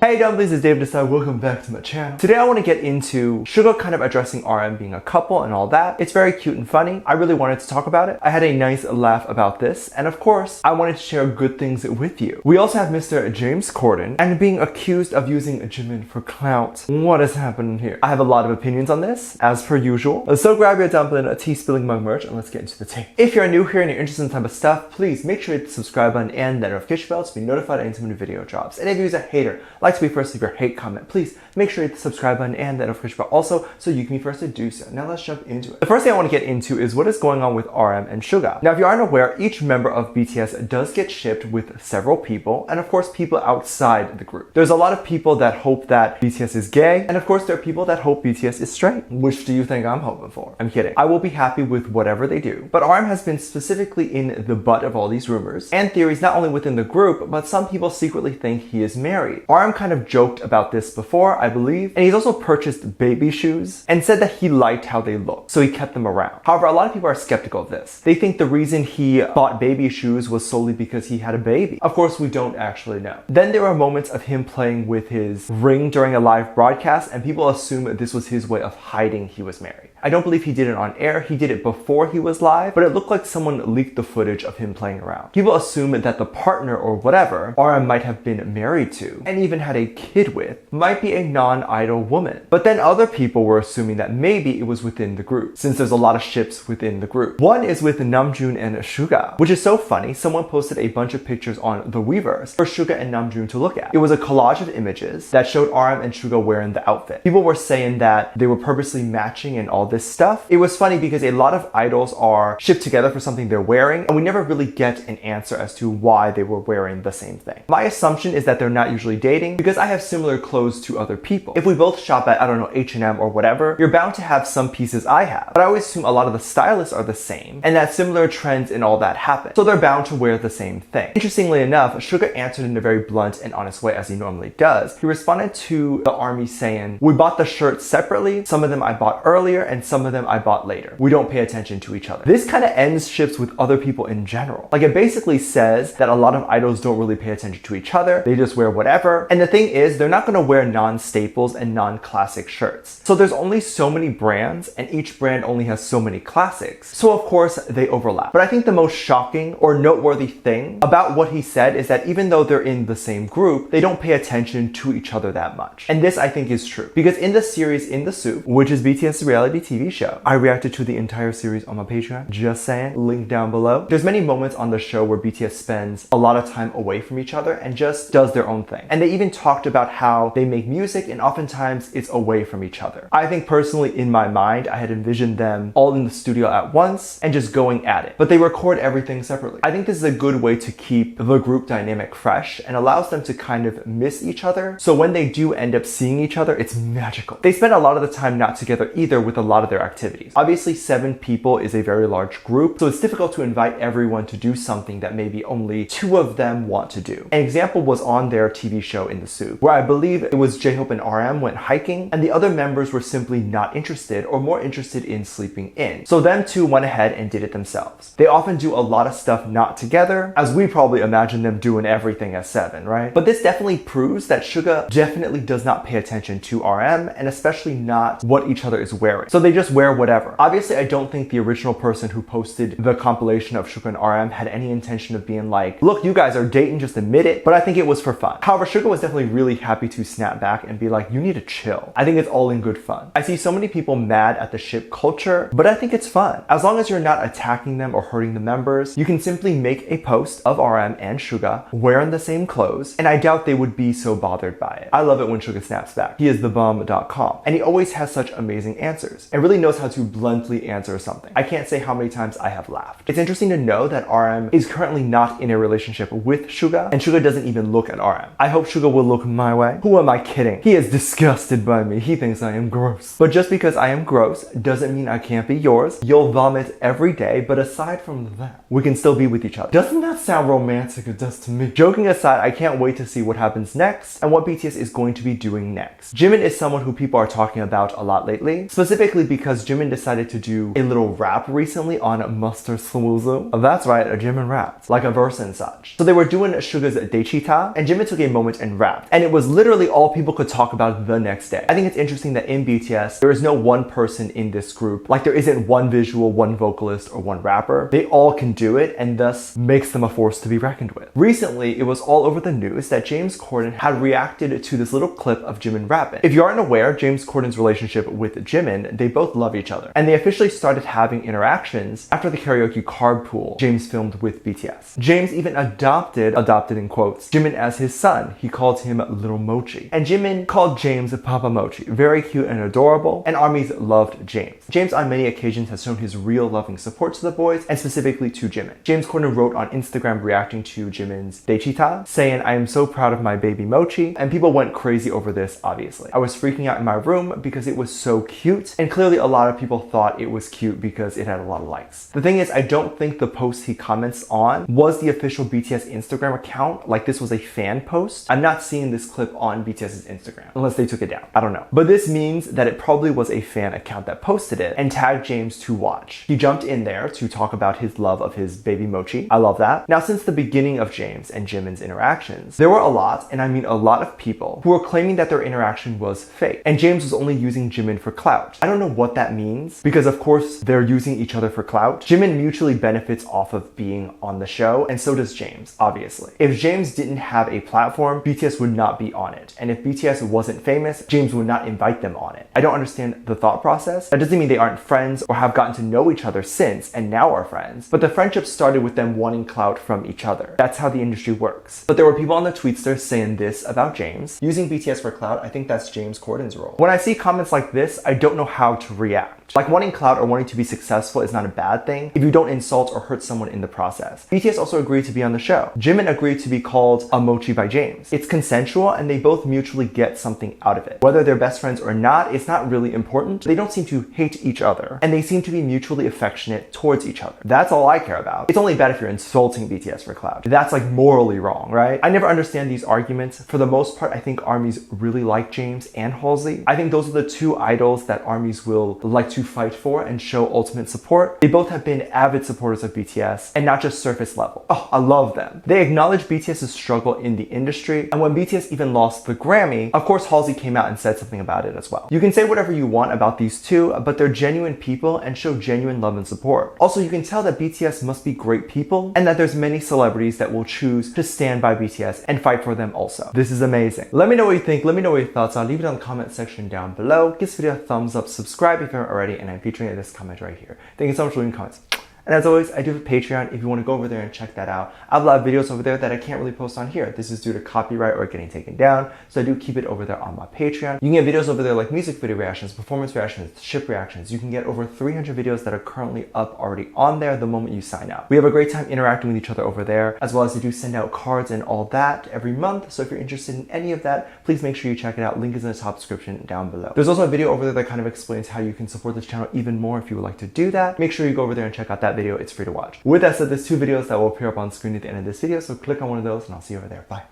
Hey dumplings, it's David Desai. Welcome back to my channel. Today I want to get into Suga kind of addressing RM being a couple and all that. It's very cute and funny. I really wanted to talk about it. I had a nice laugh about this, and of course, I wanted to share good things with you. We also have Mr. James Corden and being accused of using Jimin for clout. What is happening here? I have a lot of opinions on this, as per usual. So grab your dumpling, a tea spilling mug merch, and let's get into the tea. If you're new here and you're interested in this type of stuff, please make sure to hit the subscribe button and that notification bell to be notified anytime a video drops. And if you're a hater, like to be first to leave your hate comment, please make sure to hit the subscribe button and that notification bell also so you can be first to do so. Now let's jump into it. The first thing I want to get into is what is going on with RM and Suga. Now if you aren't aware, each member of BTS does get shipped with several people, and of course people outside the group. There's a lot of people that hope that BTS is gay, and of course there are people that hope BTS is straight. Which do you think I'm hoping for? I'm kidding. I will be happy with whatever they do. But RM has been specifically in the butt of all these rumors and theories, not only within the group, but some people secretly think he is married. RM kind of joked about this before, I believe, and he's also purchased baby shoes and said that he liked how they looked, so he kept them around. However, a lot of people are skeptical of this. They think the reason he bought baby shoes was solely because he had a baby. Of course, we don't actually know. Then there are moments of him playing with his ring during a live broadcast, and people assume that this was his way of hiding he was married. I don't believe he did it on air. He did it before he was live, but it looked like someone leaked the footage of him playing around. People assume that the partner or whatever RM might have been married to and even had a kid with might be a non-idol woman. But then other people were assuming that maybe it was within the group, since there's a lot of ships within the group. One is with Namjoon and Suga, which is so funny. Someone posted a bunch of pictures on the Weverse for Suga and Namjoon to look at. It was a collage of images that showed RM and Suga wearing the outfit. People were saying that they were purposely matching and all this stuff. It was funny because a lot of idols are shipped together for something they're wearing, and we never really get an answer as to why they were wearing the same thing. My assumption is that they're not usually dating because I have similar clothes to other people. If we both shop at, I don't know, H&M or whatever, you're bound to have some pieces I have. But I always assume a lot of the stylists are the same and that similar trends and all that happen. So they're bound to wear the same thing. Interestingly enough, Suga answered in a very blunt and honest way, as he normally does. He responded to the army saying, "We bought the shirts separately. Some of them I bought earlier and some of them I bought later. We don't pay attention to each other." This kind of ends ships with other people in general. Like, it basically says that a lot of idols don't really pay attention to each other. They just wear whatever. And the thing is, they're not going to wear non-staples and non-classic shirts. So there's only so many brands and each brand only has so many classics. So of course they overlap. But I think the most shocking or noteworthy thing about what he said is that even though they're in the same group, they don't pay attention to each other that much. And this I think is true. Because in the series In the Soup, which is BTS reality TV show, I reacted to the entire series on my Patreon. Just saying, link down below. There's many moments on the show where BTS spends a lot of time away from each other and just does their own thing. And they even talked about how they make music and oftentimes it's away from each other. I think personally in my mind, I had envisioned them all in the studio at once and just going at it. But they record everything separately. I think this is a good way to keep the group dynamic fresh and allows them to kind of miss each other. So when they do end up seeing each other, it's magical. They spend a lot of the time not together either with a lot of their activities. Obviously 7 people is a very large group, so it's difficult to invite everyone to do something that maybe only 2 of them want to do. An example was on their TV show In the Soup, where I believe it was J-Hope and RM went hiking and the other members were simply not interested or more interested in sleeping in. So them 2 went ahead and did it themselves. They often do a lot of stuff not together, as we probably imagine them doing everything as 7, right? But this definitely proves that Suga definitely does not pay attention to RM and especially not what each other is wearing. So they just wear whatever. Obviously, I don't think the original person who posted the compilation of Suga and RM had any intention of being like, look, you guys are dating, just admit it. But I think it was for fun. However, Suga was definitely really happy to snap back and be like, you need to chill. I think it's all in good fun. I see so many people mad at the ship culture, but I think it's fun. As long as you're not attacking them or hurting the members, you can simply make a post of RM and Suga wearing the same clothes, and I doubt they would be so bothered by it. I love it when Suga snaps back. He is thebomb.com, and he always has such amazing answers and really knows how to bluntly answer something. I can't say how many times I have laughed. It's interesting to know that RM is currently not in a relationship with Suga, and Suga doesn't even look at RM. I hope Suga will look my way. Who am I kidding? He is disgusted by me. He thinks I am gross. But just because I am gross doesn't mean I can't be yours. You'll vomit every day, but aside from that, we can still be with each other. Doesn't that sound romantic? It does to me. Joking aside, I can't wait to see what happens next and what BTS is going to be doing next. Jimin is someone who people are talking about a lot lately, specifically specifically because Jimin decided to do a little rap recently on Mustard Smoozo. That's right, Jimin rapped, like a verse and such. So they were doing Suga's Dechita, and Jimin took a moment and rapped. And it was literally all people could talk about the next day. I think it's interesting that in BTS, there is no one person in this group. Like there isn't one visual, one vocalist, or one rapper. They all can do it, and thus makes them a force to be reckoned with. Recently, it was all over the news that James Corden had reacted to this little clip of Jimin rapping. If you aren't aware, James Corden's relationship with Jimin, they both love each other. And they officially started having interactions after the karaoke carpool James filmed with BTS. James even adopted in quotes, Jimin as his son. He called him Little Mochi. And Jimin called James Papa Mochi. Very cute and adorable, and ARMYs loved James. James on many occasions has shown his real loving support to the boys, and specifically to Jimin. James Corden wrote on Instagram reacting to Jimin's Dechita, saying, "I am so proud of my baby Mochi," and people went crazy over this, obviously. I was freaking out in my room because it was so cute, and clearly a lot of people thought it was cute because it had a lot of likes. The thing is, I don't think the post he comments on was the official BTS Instagram account, like this was a fan post. I'm not seeing this clip on BTS's Instagram, unless they took it down. I don't know. But this means that it probably was a fan account that posted it and tagged James to watch. He jumped in there to talk about his love of his baby Mochi. I love that. Now, since the beginning of James and Jimin's interactions, there were a lot, and I mean a lot of people, who were claiming that their interaction was fake, and James was only using Jimin for clout. I don't know what that means, because of course they're using each other for clout. Jimin mutually benefits off of being on the show, and so does James, obviously. If James didn't have a platform, BTS would not be on it, and if BTS wasn't famous, James would not invite them on it. I don't understand the thought process. That doesn't mean they aren't friends or have gotten to know each other since and now are friends, but the friendship started with them wanting clout from each other. That's how the industry works. But there were people on the tweetster saying this about James. Using BTS for clout, I think that's James Corden's role. When I see comments like this, I don't know how to react. Like wanting clout or wanting to be successful is not a bad thing if you don't insult or hurt someone in the process. BTS also agreed to be on the show. Jimin agreed to be called a Mochi by James. It's consensual and they both mutually get something out of it. Whether they're best friends or not, it's not really important. They don't seem to hate each other and they seem to be mutually affectionate towards each other. That's all I care about. It's only bad if you're insulting BTS for clout. That's like morally wrong, right? I never understand these arguments. For the most part, I think ARMYs really like James and Halsey. I think those are the two idols that ARMYs will like to fight for and show ultimate support. They both have been avid supporters of BTS and not just surface level. Oh, I love them. They acknowledge BTS's struggle in the industry, and when BTS even lost the Grammy, of course Halsey came out and said something about it as well. You can say whatever you want about these two, but they're genuine people and show genuine love and support. Also, you can tell that BTS must be great people and that there's many celebrities that will choose to stand by BTS and fight for them also. This is amazing. Let me know what you think. Let me know what your thoughts are. Leave it in the comment section down below. Give this video a thumbs up, subscribe if you haven't already, and I'm featuring this comment right here. Thank you so much for leaving comments. And as always, I do have a Patreon if you want to go over there and check that out. I have a lot of videos over there that I can't really post on here. This is due to copyright or getting taken down, so I do keep it over there on my Patreon. You can get videos over there like music video reactions, performance reactions, ship reactions. You can get over 300 videos that are currently up already on there the moment you sign up. We have a great time interacting with each other over there, as well as we do send out cards and all that every month. So if you're interested in any of that, please make sure you check it out. Link is in the top description down below. There's also a video over there that kind of explains how you can support this channel even more if you would like to do that. Make sure you go over there and check out that video. It's free to watch. With that said, there's two videos that will appear up on screen at the end of this video, so click on one of those and I'll see you over there. Bye.